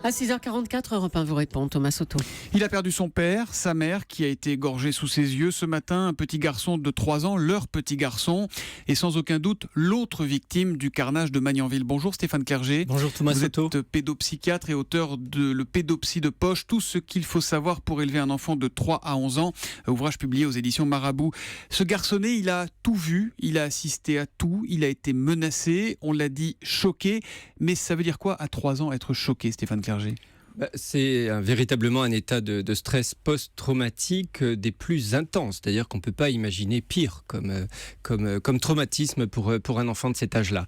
À 6h44, Europe 1 vous répond, Thomas Soto. Il a perdu son père, sa mère qui a été égorgée sous ses yeux ce matin, un petit garçon de 3 ans, leur petit garçon, et sans aucun doute l'autre victime du carnage de Magnanville. Bonjour Stéphane Clerget. Bonjour Thomas Soto. Vous êtes pédopsychiatre et auteur de Le Pédopsie de poche, tout ce qu'il faut savoir pour élever un enfant de 3 à 11 ans, ouvrage publié aux éditions Marabout. Ce garçonnet, il a tout vu, il a assisté à tout, il a été menacé, on l'a dit choqué, mais ça veut dire quoi à 3 ans être choqué, Stéphane Clerget ? C'est véritablement un état de stress post-traumatique des plus intenses. C'est-à-dire qu'on ne peut pas imaginer pire comme traumatisme pour un enfant de cet âge-là.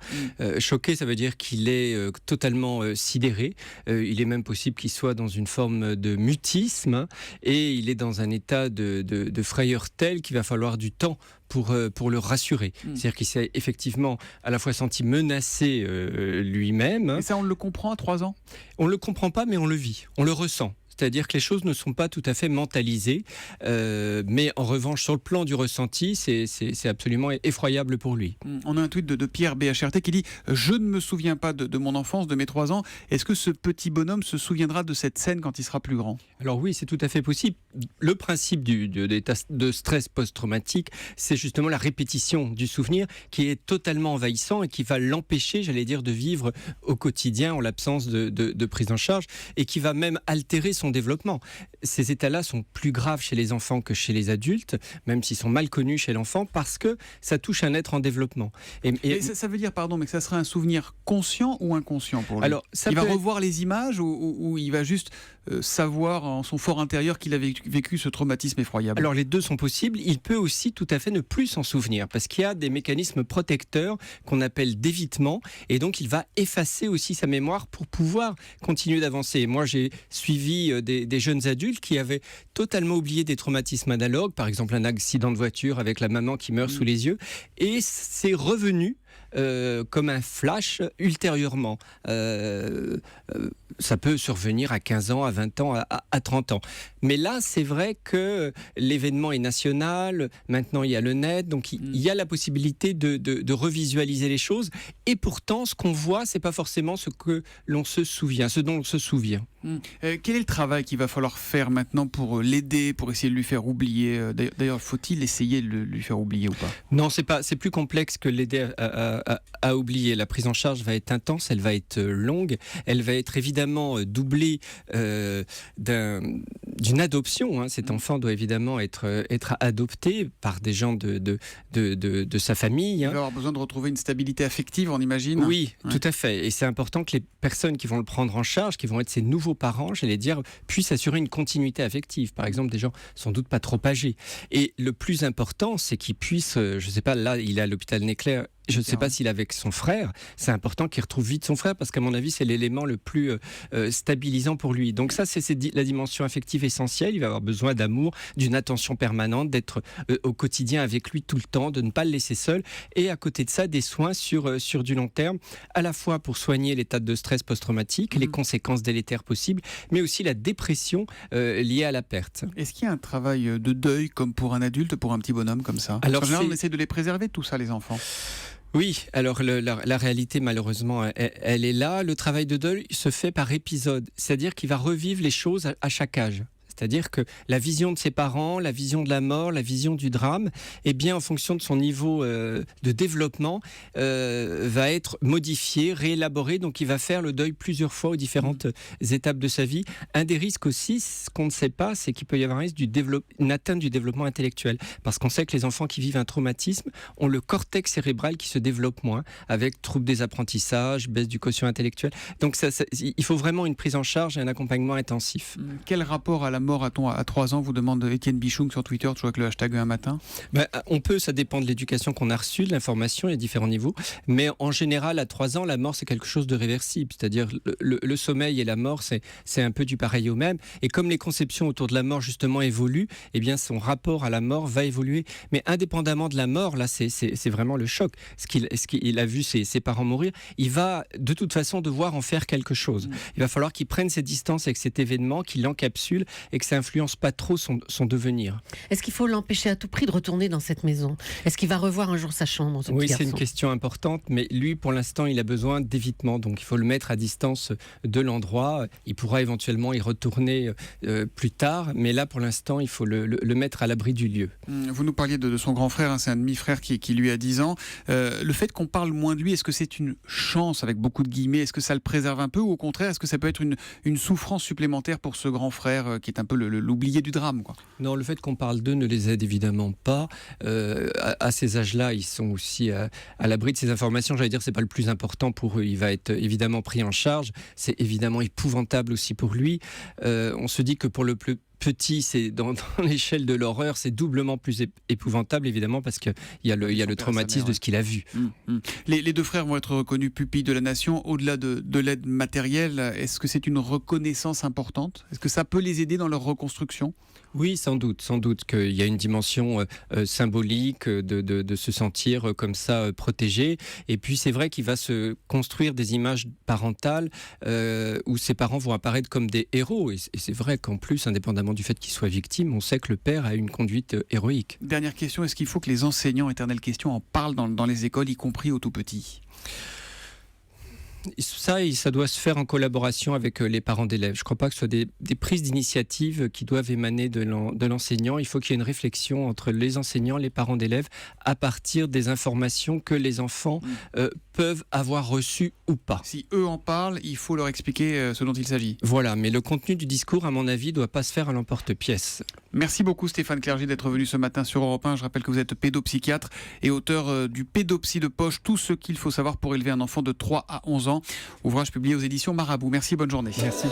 Choqué, ça veut dire qu'il est totalement sidéré. Il est même possible qu'il soit dans une forme de mutisme et il est dans un état de frayeur tel qu'il va falloir du temps pour le rassurer. C'est-à-dire qu'il s'est effectivement à la fois senti menacé lui-même. Et ça, on le comprend à 3 ans ? On ne le comprend pas, mais on le vit, on le ressent. C'est-à-dire que les choses ne sont pas tout à fait mentalisées, mais en revanche, sur le plan du ressenti, c'est absolument effroyable pour lui. On a un tweet de Pierre BHRT qui dit « Je ne me souviens pas de mon enfance, de mes 3 ans. Est-ce que ce petit bonhomme se souviendra de cette scène quand il sera plus grand ?» Alors oui, c'est tout à fait possible. Le principe de l'état de stress post-traumatique, c'est justement la répétition du souvenir qui est totalement envahissant et qui va l'empêcher, j'allais dire, de vivre au quotidien en l'absence de prise en charge et qui va même altérer son développement. Ces états-là sont plus graves chez les enfants que chez les adultes, même s'ils sont mal connus chez l'enfant, parce que ça touche un être en développement. Et ça veut dire, pardon, mais que ça sera un souvenir conscient ou inconscient pour lui ? Alors, il va revoir les images ou il va juste savoir en son fort intérieur qu'il a vécu ce traumatisme effroyable ? Alors les deux sont possibles. Il peut aussi tout à fait ne plus s'en souvenir, parce qu'il y a des mécanismes protecteurs qu'on appelle d'évitement, et donc il va effacer aussi sa mémoire pour pouvoir continuer d'avancer. Moi, j'ai suivi des jeunes adultes qui avaient totalement oublié des traumatismes analogues, par exemple un accident de voiture avec la maman qui meurt sous les yeux, et c'est revenu comme un flash ultérieurement. Ça peut survenir à 15 ans, à 20 ans, à 30 ans. Mais là, c'est vrai que l'événement est national, maintenant il y a le net, donc il y a la possibilité de revisualiser les choses, et pourtant, ce qu'on voit, c'est pas forcément ce que l'on se souvient, ce dont on se souvient. Quel est le travail qu'il va falloir faire maintenant pour l'aider, pour essayer de lui faire oublier ? D'ailleurs, faut-il essayer de lui faire oublier ou pas ? Non, c'est plus complexe que l'aider à oublier. La prise en charge va être intense, elle va être longue, elle va être évidemment doublée d'une adoption. Cet enfant doit évidemment être adopté par des gens de sa famille. Il va avoir besoin de retrouver une stabilité affective, on imagine ? Oui, tout à fait. Et c'est important que les personnes qui vont le prendre en charge, qui vont être ses nouveaux parents, j'allais dire, puissent assurer une continuité affective. Par exemple, des gens sans doute pas trop âgés. Et le plus important, c'est qu'ils puissent, je sais pas, là, il est à l'hôpital Neckler. Je ne sais pas s'il est avec son frère. C'est important qu'il retrouve vite son frère parce qu'à mon avis, c'est l'élément le plus stabilisant pour lui. Donc ça, c'est la dimension affective essentielle. Il va avoir besoin d'amour, d'une attention permanente, d'être au quotidien avec lui tout le temps, de ne pas le laisser seul. Et à côté de ça, des soins sur du long terme, à la fois pour soigner l'état de stress post-traumatique, les conséquences délétères possibles, mais aussi la dépression liée à la perte. Est-ce qu'il y a un travail de deuil comme pour un adulte, pour un petit bonhomme comme ça ? Alors, en général, on essaie de les préserver, tout ça, les enfants. Oui, alors la réalité malheureusement elle est là. Le travail de deuil se fait par épisode, c'est-à-dire qu'il va revivre les choses à chaque âge. C'est-à-dire que la vision de ses parents, la vision de la mort, la vision du drame, eh bien, en fonction de son niveau de développement, va être modifié, réélaboré. Donc, il va faire le deuil plusieurs fois aux différentes étapes de sa vie. Un des risques aussi, ce qu'on ne sait pas, c'est qu'il peut y avoir un risque une atteinte du développement intellectuel. Parce qu'on sait que les enfants qui vivent un traumatisme ont le cortex cérébral qui se développe moins, avec troubles des apprentissages, baisse du quotient intellectuel. Donc, il faut vraiment une prise en charge et un accompagnement intensif. Quel rapport à la mort a-t-on à 3 ans, vous demande Étienne Bichoung sur Twitter, toujours avec le hashtag un matin. On peut, ça dépend de l'éducation qu'on a reçue, de l'information, il y a différents niveaux, mais en général à 3 ans, la mort c'est quelque chose de réversible, c'est-à-dire le sommeil et la mort c'est un peu du pareil au même, et comme les conceptions autour de la mort justement évoluent, eh bien son rapport à la mort va évoluer, mais indépendamment de la mort, là c'est vraiment le choc, ce qu'il a vu ses parents mourir, il va de toute façon devoir en faire quelque chose. Il va falloir qu'il prenne ses distances avec cet événement, qu'il l'encapsule et que ça influence pas trop son devenir. Est-ce qu'il faut l'empêcher à tout prix de retourner dans cette maison? Est-ce qu'il va revoir un jour sa chambre, ce Oui, petit c'est une garçon? question importante, mais lui, pour l'instant, il a besoin d'évitement, donc il faut le mettre à distance de l'endroit. Il pourra éventuellement y retourner plus tard, mais là, pour l'instant, il faut le mettre à l'abri du lieu. Vous nous parliez de son grand frère, hein, c'est un demi-frère qui lui a 10 ans. Le fait qu'on parle moins de lui, est-ce que c'est une chance, avec beaucoup de guillemets? Est-ce que ça le préserve un peu, ou au contraire, est-ce que ça peut être une souffrance supplémentaire pour ce grand frère qui est un peu l'oublié du drame, quoi? Non, le fait qu'on parle d'eux ne les aide évidemment pas. À ces âges-là, ils sont aussi à l'abri de ces informations. J'allais dire, c'est pas le plus important pour eux. Il va être évidemment pris en charge. C'est évidemment épouvantable aussi pour lui. On se dit que pour le plus petit, c'est dans l'échelle de l'horreur, c'est doublement plus épouvantable, évidemment, parce qu'il y a le traumatisme de ce qu'il a vu. Les deux frères vont être reconnus pupilles de la nation. Au-delà de l'aide matérielle, est-ce que c'est une reconnaissance importante? Est-ce que ça peut les aider dans leur reconstruction? Oui, sans doute qu'il y a une dimension symbolique de se sentir comme ça protégé. Et puis c'est vrai qu'il va se construire des images parentales où ses parents vont apparaître comme des héros. Et c'est vrai qu'en plus, indépendamment du fait qu'il soit victime, on sait que le père a une conduite héroïque. Dernière question, est-ce qu'il faut que les enseignants, éternelle question, en parlent dans les écoles, y compris aux tout-petits? Ça doit se faire en collaboration avec les parents d'élèves. Je ne crois pas que ce soit des prises d'initiative qui doivent émaner de l'enseignant. Il faut qu'il y ait une réflexion entre les enseignants, les parents d'élèves, à partir des informations que les enfants peuvent avoir reçues ou pas. Si eux en parlent, il faut leur expliquer ce dont il s'agit. Voilà, mais le contenu du discours, à mon avis, ne doit pas se faire à l'emporte-pièce. Merci beaucoup Stéphane Clergy d'être venu ce matin sur Europe 1. Je rappelle que vous êtes pédopsychiatre et auteur du Pédopsie de poche, tout ce qu'il faut savoir pour élever un enfant de 3 à 11 ans. Ouvrage publié aux éditions Marabout. Merci, bonne journée. Merci.